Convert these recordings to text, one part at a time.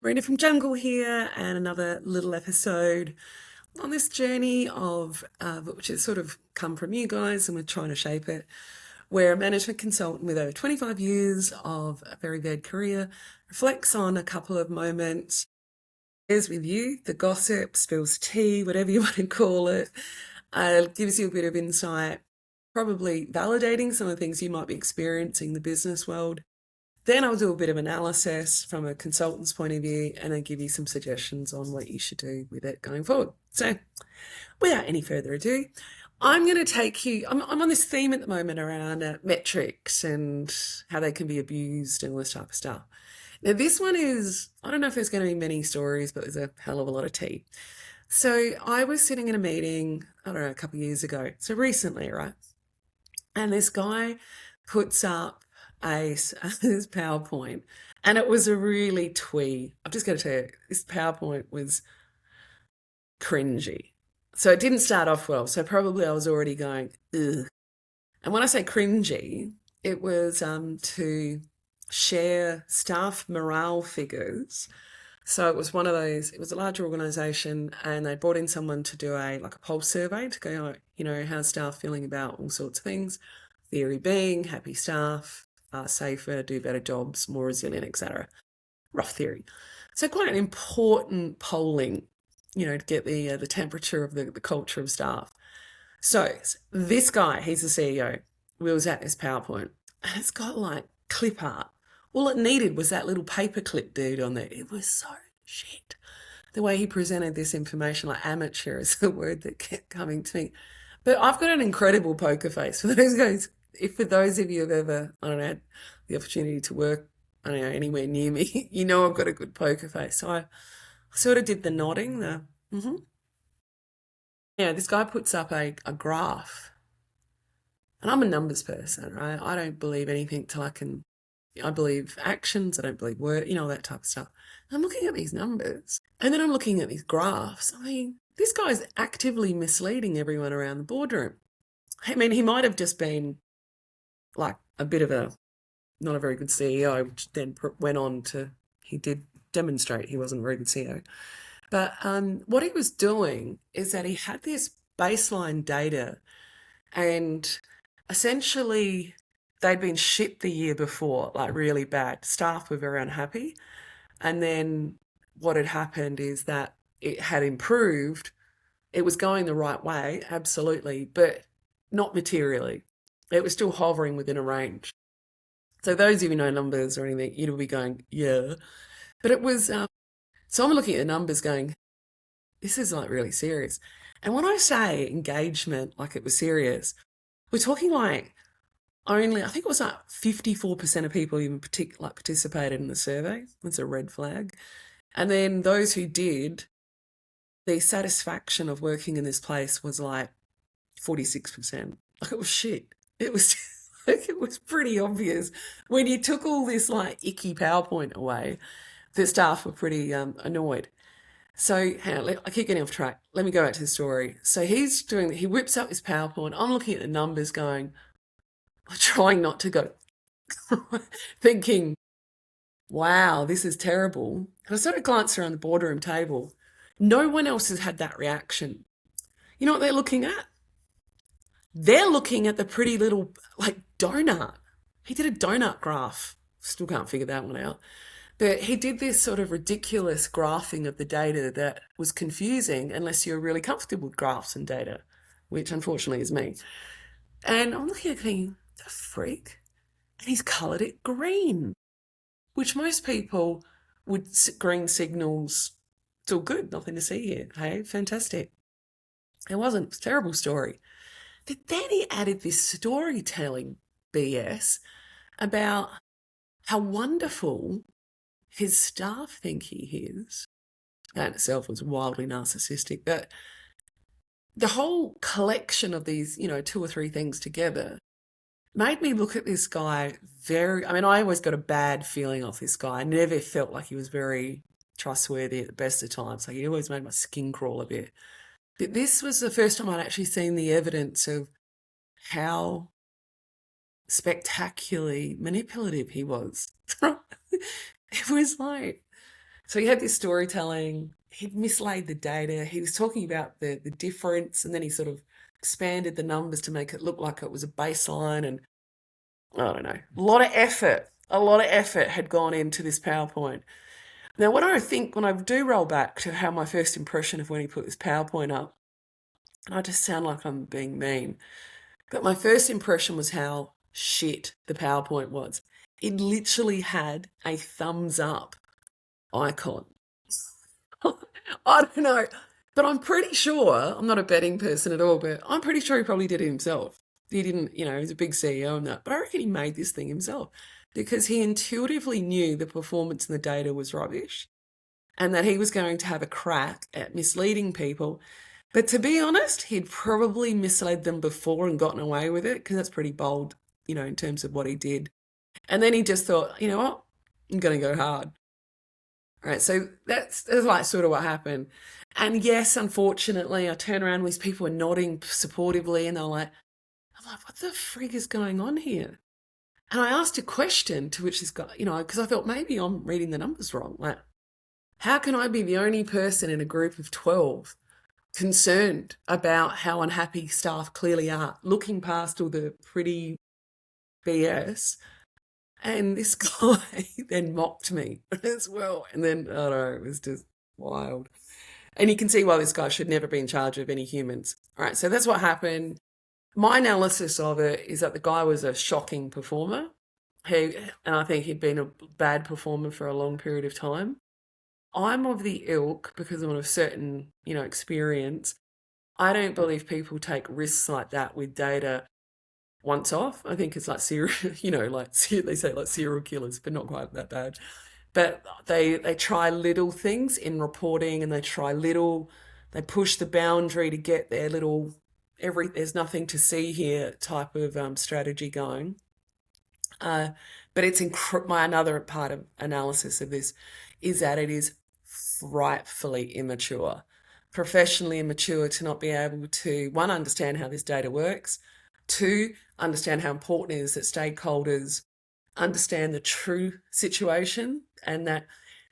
Marina from Jungle here, and another little episode on this journey of which has sort of come from you guys, and we're trying to shape it. We're a management consultant with over 25 years of a very varied career, reflects on a couple of moments, shares with you the gossip, spills tea, whatever you want to call it, gives you a bit of insight, probably validating some of the things you might be experiencing in the business world. Then I'll do a bit of analysis from a consultant's point of view and then give you some suggestions on what you should do with it going forward. So without any further ado, I'm going to take you, I'm on this theme at the moment around metrics and how they can be abused and all this type of stuff. Now this one is, I don't know if there's going to be many stories, but there's a hell of a lot of tea. So I was sitting in a meeting, I don't know, a couple of years ago, so recently, right? And this guy puts up this PowerPoint, and it was a really twee. I'm just going to tell you, this PowerPoint was cringy. So it didn't start off well. So probably I was already going, ugh. And when I say cringy, it was to share staff morale figures. So it was one of those, it was a larger organisation, and they brought in someone to do a pulse survey to go, how's staff feeling about all sorts of things. Theory being happy staff are safer, do better jobs, more resilient, etc. Rough theory. So quite an important polling, to get the temperature of the culture of staff. So this guy, he's the CEO, was at this PowerPoint, and it's got clip art. All it needed was that little paperclip dude on there. It was so shit. The way he presented this information, amateur is the word that kept coming to me. But I've got an incredible poker face. For those guys, for those of you who've ever, had the opportunity to work, anywhere near me, I've got a good poker face. So I sort of did the nodding, this guy puts up a graph. And I'm a numbers person, right? I don't believe anything till I believe actions, I don't believe word, that type of stuff. I'm looking at these numbers, and then I'm looking at these graphs. This guy's actively misleading everyone around the boardroom. He might have just been a bit of not a very good CEO, which then went on to, he did demonstrate he wasn't a very good CEO. But what he was doing is that he had this baseline data, and essentially they'd been shit the year before, really bad. Staff were very unhappy. And then what had happened is that it had improved. It was going the right way, absolutely, but not materially. It was still hovering within a range. So those of you who know numbers or anything, you'll be going, yeah. But it was, so I'm looking at the numbers going, this is really serious. And when I say engagement, it was serious, we're talking only, I think it was 54% of people even participated in the survey. That's a red flag. And then those who did, the satisfaction of working in this place was 46%. It was shit. It was it was pretty obvious when you took all this icky PowerPoint away. The staff were pretty annoyed. So I keep getting off track. Let me go back to the story. So he whips up his PowerPoint. I'm looking at the numbers going, trying not to go, thinking, wow, this is terrible. And I sort of glanced around the boardroom table. No one else has had that reaction. You know what they're looking at? They're looking at the pretty little, donut. He did a donut graph. Still can't figure that one out. But he did this sort of ridiculous graphing of the data that was confusing unless you're really comfortable with graphs and data, which unfortunately is me. And I'm looking at it thinking, the freak? And he's coloured it green, which most people would, green signals, it's all good, nothing to see here. Hey, fantastic. It wasn't, it's a terrible story. But then he added this storytelling BS about how wonderful his staff think he is. That in itself was wildly narcissistic. But the whole collection of these, 2 or 3 things together made me look at this guy I always got a bad feeling off this guy. I never felt like he was very trustworthy at the best of times. He always made my skin crawl a bit. But this was the first time I'd actually seen the evidence of how spectacularly manipulative he was. It was So he had this storytelling. He'd mislaid the data. He was talking about the difference, and then he sort of expanded the numbers to make it look like it was a baseline. And I don't know, a lot of effort had gone into this PowerPoint. Now, when I do roll back to how my first impression of when he put this PowerPoint up, and I just sound like I'm being mean, but my first impression was how shit the PowerPoint was. It literally had a thumbs up icon. I don't know, but I'm pretty sure, I'm not a betting person at all, but I'm pretty sure he probably did it himself. He didn't, he's a big CEO and that, but I reckon he made this thing himself because he intuitively knew the performance and the data was rubbish and that he was going to have a crack at misleading people. But to be honest, he'd probably misled them before and gotten away with it because that's pretty bold, in terms of what he did. And then he just thought, you know what, I'm going to go hard. All right, so that's like sort of what happened. And yes, unfortunately, I turned around, these people were nodding supportively, and I'm like, what the frig is going on here? And I asked a question to which this guy, because I thought maybe I'm reading the numbers wrong. Like, how can I be the only person in a group of 12 concerned about how unhappy staff clearly are, looking past all the pretty BS? And this guy then mocked me as well. And then, I don't know, it was just wild. And you can see why this guy should never be in charge of any humans. All right, so that's what happened. My analysis of it is that the guy was a shocking performer. And I think he'd been a bad performer for a long period of time. I'm of the ilk, because I'm of a certain, experience. I don't believe people take risks like that with data once off. I think it's like serial, they say like serial killers, but not quite that bad. But they try little things in reporting, and they push the boundary to get their little there's nothing to see here type of strategy going. But my another part of analysis of this is that it is frightfully immature, professionally immature to not be able to, one, understand how this data works, two, understand how important it is that stakeholders understand the true situation, and that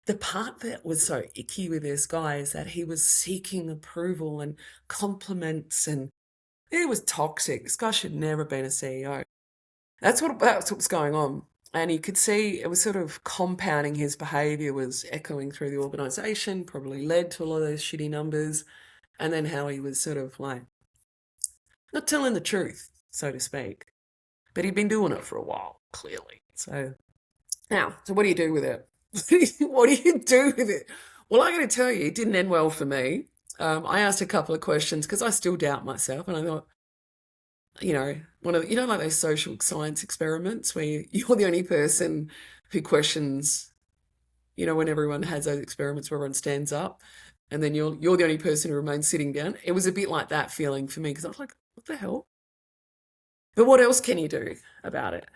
the part that was so icky with this guy is that he was seeking approval and compliments, and it was toxic. This guy should never have been a CEO. That's what was going on. And you could see it was sort of compounding. His behaviour was echoing through the organisation, probably led to a lot of those shitty numbers. And then how he was sort of like not telling the truth, so to speak. But he'd been doing it for a while, clearly. So what do you do with it? What do you do with it? Well, I'm going to tell you, it didn't end well for me. I asked a couple of questions because I still doubt myself, and I thought, like those social science experiments where you're the only person who questions, when everyone has those experiments where everyone stands up, and then you're the only person who remains sitting down. It was a bit like that feeling for me because I was like, what the hell? But what else can you do about it?